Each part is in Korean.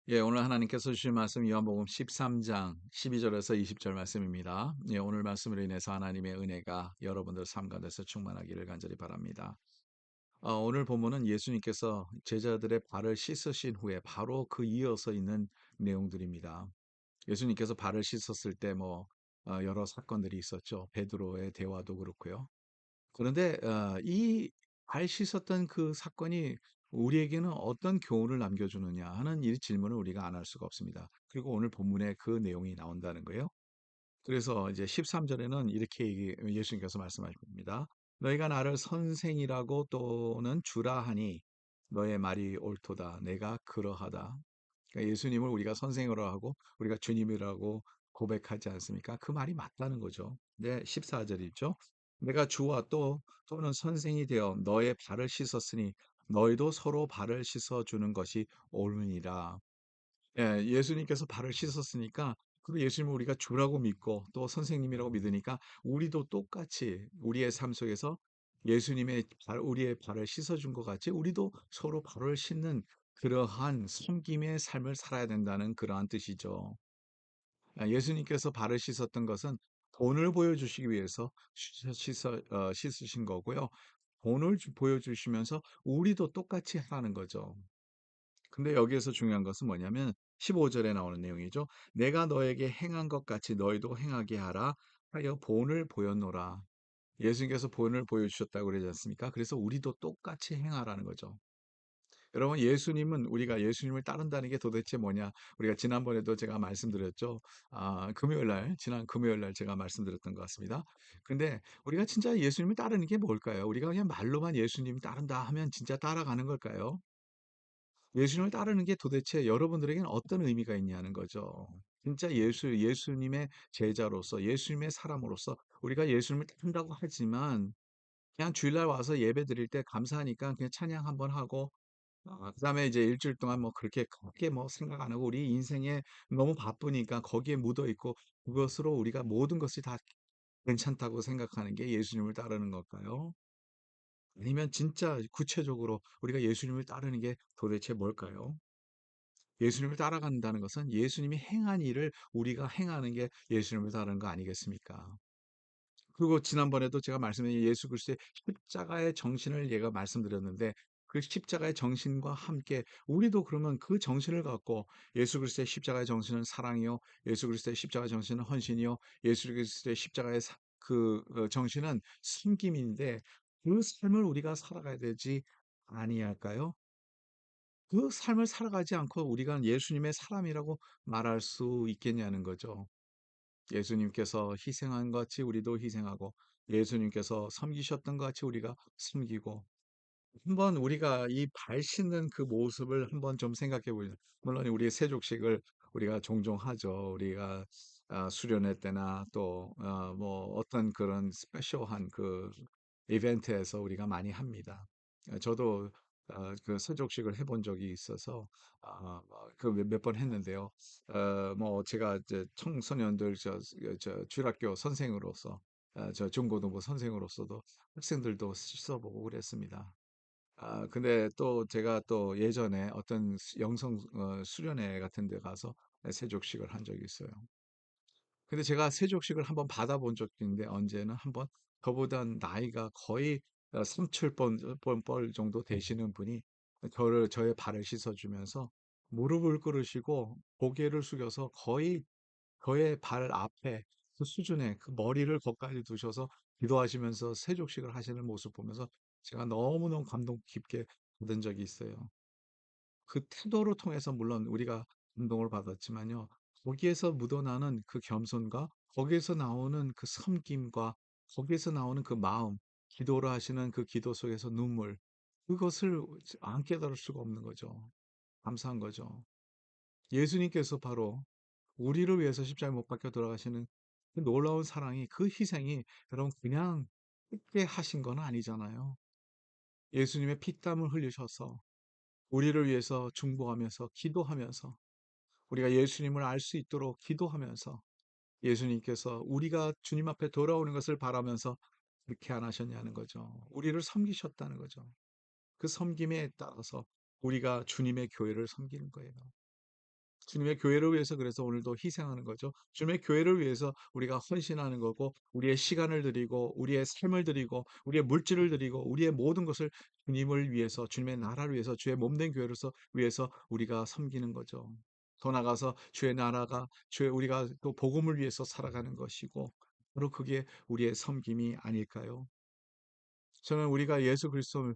예, 오늘 하나님께서 주신 말씀 요한복음 13장 12절에서 20절 말씀입니다. 예, 오늘 말씀으로 인해서 하나님의 은혜가 여러분들 삶 가운데서 충만하기를 간절히 바랍니다. 오늘 본문은 예수님께서 제자들의 발을 씻으신 후에 바로 그 이어서 있는 내용들입니다. 예수님께서 발을 씻었을 때 여러 사건들이 있었죠. 베드로의 대화도 그렇고요. 그런데 이 발 씻었던 그 사건이 우리에게는 어떤 교훈을 남겨주느냐 하는 이 질문을 우리가 안 할 수가 없습니다. 그리고 오늘 본문에 그 내용이 나온다는 거예요. 그래서 이제 13절에는 이렇게 예수님께서 말씀하십니다. 너희가 나를 선생이라고 또는 주라 하니 너의 말이 옳도다. 내가 그러하다. 그러니까 예수님을 우리가 선생으로 하고 우리가 주님이라고 고백하지 않습니까? 그 말이 맞다는 거죠. 네, 14절이죠. 내가 주와 또는 선생이 되어 너의 발을 씻었으니 너희도 서로 발을 씻어 주는 것이 옳으니라. 예, 예수님께서 발을 씻었으니까 그리고 예수님을 우리가 주라고 믿고 또 선생님이라고 믿으니까 우리도 똑같이 우리의 삶 속에서 예수님의 우리의 발을 씻어준 것 같이 우리도 서로 발을 씻는 그러한 섬김의 삶을 살아야 된다는 그러한 뜻이죠. 예수님께서 발을 씻었던 것은 본을 보여주시기 위해서 씻으신 거고요. 본을 보여주시면서 우리도 똑같이 하라는 거죠. 근데 여기에서 중요한 것은 뭐냐면 15절에 나오는 내용이죠. 내가 너에게 행한 것 같이 너희도 행하게 하라 하여 본을 보였노라. 예수님께서 본을 보여주셨다고 그러지 않습니까? 그래서 우리도 똑같이 행하라는 거죠. 여러분, 우리가 예수님을 따른다는 게 도대체 뭐냐? 우리가 지난번에도 제가 말씀드렸죠. 지난 금요일 날 제가 말씀드렸던 것 같습니다. 근데 우리가 진짜 예수님을 따르는 게 뭘까요? 우리가 그냥 말로만 예수님 따른다 하면 진짜 따라가는 걸까요? 예수님을 따르는 게 도대체 여러분들에게는 어떤 의미가 있냐는 거죠. 진짜 예수님의 제자로서, 예수님의 사람으로서 우리가 예수님을 따른다고 하지만 그냥 주일날 와서 예배 드릴 때 감사하니까 그냥 찬양 한번 하고 그다음에 이제 일주일 동안 그렇게 크게 생각 안 하고 우리 인생에 너무 바쁘니까 거기에 묻어 있고 그것으로 우리가 모든 것이 다 괜찮다고 생각하는 게 예수님을 따르는 걸까요? 아니면 진짜 구체적으로 우리가 예수님을 따르는 게 도대체 뭘까요? 예수님을 따라간다는 것은 예수님이 행한 일을 우리가 행하는 게 예수님을 따르는 거 아니겠습니까? 그리고 지난번에도 제가 말씀드린 예수 그리스도의 십자가의 정신을 얘가 말씀드렸는데 그 십자가의 정신과 함께 우리도 그러면 그 정신을 갖고 예수 그리스도의 십자가의 정신은 사랑이요, 예수 그리스도의 십자가의 정신은 헌신이요, 예수 그리스도의 십자가의 정신은 섬김인데 그 삶을 우리가 살아가야 되지 아니할까요? 그 삶을 살아가지 않고 우리가 예수님의 사람이라고 말할 수 있겠냐는 거죠. 예수님께서 희생한 것 같이 우리도 희생하고 예수님께서 섬기셨던 것 같이 우리가 섬기고 한번 우리가 이 발 씻는 그 모습을 한번 좀 생각해 보죠. 물론 우리 세족식을 우리가 종종 하죠. 우리가 수련회 때나 또 어떤 그런 스페셜한 그 이벤트에서 우리가 많이 합니다. 저도 그 세족식을 해본 적이 있어서 그 몇 번 했는데요. 제가 이제 청소년들 주일학교 선생으로서 저 중고등부 선생으로서도 학생들도 씻어보고 그랬습니다. 근데 또 제가 또 예전에 어떤 영성 수련회 같은 데 가서 세족식을 한 적이 있어요. 근데 제가 세족식을 한번 받아본 적도 있는데 언제는 한번 저보다 나이가 거의 삼칠번 정도 되시는 분이 저의 발을 씻어주면서 무릎을 꿇으시고 고개를 숙여서 거의 저의 발 앞에 그 수준에 그 머리를 거기까지 두셔서 기도하시면서 세족식을 하시는 모습 보면서 제가 너무너무 감동 깊게 받은 적이 있어요. 그 태도를 통해서 물론 우리가 감동을 받았지만요. 거기에서 묻어나는 그 겸손과 거기에서 나오는 그 섬김과 거기에서 나오는 그 마음, 기도를 하시는 그 기도 속에서 눈물, 그것을 안 깨달을 수가 없는 거죠. 감사한 거죠. 예수님께서 바로 우리를 위해서 십자가에 못 박혀 돌아가시는 그 놀라운 사랑이 그 희생이 여러분 그냥 쉽게 하신 건 아니잖아요. 예수님의 피땀을 흘리셔서 우리를 위해서 중보하면서 기도하면서 우리가 예수님을 알 수 있도록 기도하면서 예수님께서 우리가 주님 앞에 돌아오는 것을 바라면서 그렇게 안 하셨냐는 거죠. 우리를 섬기셨다는 거죠. 그 섬김에 따라서 우리가 주님의 교회를 섬기는 거예요. 주님의 교회를 위해서 그래서 오늘도 희생하는 거죠. 주님의 교회를 위해서 우리가 헌신하는 거고 우리의 시간을 드리고 우리의 삶을 드리고 우리의 물질을 드리고 우리의 모든 것을 주님을 위해서 주님의 나라를 위해서 주의 몸된 교회로서 위해서 우리가 섬기는 거죠. 더 나아가서 주의 나라가 주의 우리가 또 복음을 위해서 살아가는 것이고 바로 그게 우리의 섬김이 아닐까요? 저는 우리가 예수 그리스도를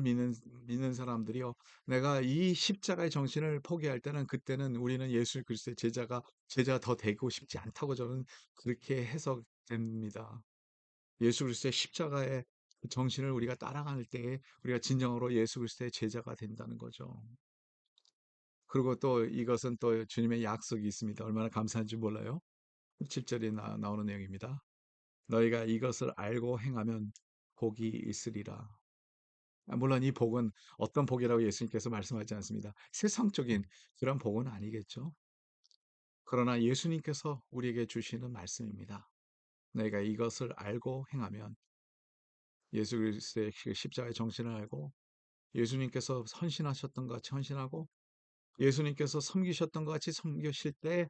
믿는 사람들이요. 내가 이 십자가의 정신을 포기할 때는 그때는 우리는 예수 그리스도의 제자가 더 되고 싶지 않다고 저는 그렇게 해석됩니다. 예수 그리스도의 십자가의 그 정신을 우리가 따라갈 때에 우리가 진정으로 예수 그리스도의 제자가 된다는 거죠. 그리고 또 이것은 또 주님의 약속이 있습니다. 얼마나 감사한지 몰라요? 7절에 나오는 내용입니다. 너희가 이것을 알고 행하면 복이 있으리라. 물론 이 복은 어떤 복이라고 예수님께서 말씀하지 않습니다. 세상적인 그런 복은 아니겠죠. 그러나 예수님께서 우리에게 주시는 말씀입니다. 너희가 이것을 알고 행하면 예수 그리스도의 그 십자가의 정신을 알고 예수님께서 헌신하셨던 것 같이 헌신하고 예수님께서 섬기셨던 것 같이 섬기실 때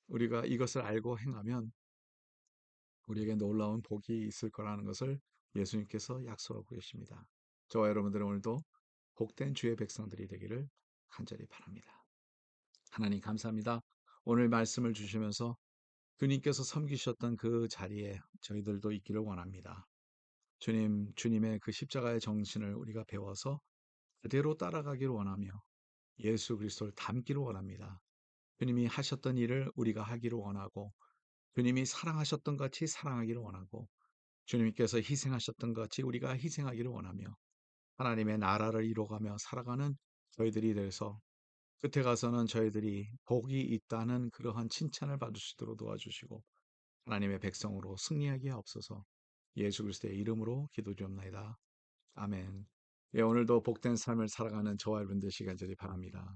우리가 이것을 알고 행하면 우리에게 놀라운 복이 있을 거라는 것을 예수님께서 약속하고 계십니다. 저와 여러분들은 오늘도 복된 주의 백성들이 되기를 간절히 바랍니다. 하나님 감사합니다. 오늘 말씀을 주시면서 주님께서 섬기셨던 그 자리에 저희들도 있기를 원합니다. 주님의 그 십자가의 정신을 우리가 배워서 그대로 따라가기를 원하며 예수 그리스도를 닮기를 원합니다. 주님이 하셨던 일을 우리가 하기를 원하고 주님이 사랑하셨던 것 같이 사랑하기를 원하고 주님께서 희생하셨던 것 같이 우리가 희생하기를 원하며 하나님의 나라를 이루어가며 살아가는 저희들이 돼서 끝에 가서는 저희들이 복이 있다는 그러한 칭찬을 받을 수 있도록 도와주시고 하나님의 백성으로 승리하게 하옵소서. 예수 그리스도의 이름으로 기도드립니다. 아멘. 예, 오늘도 복된 삶을 살아가는 저와 여러분 되시기 간절히 바랍니다.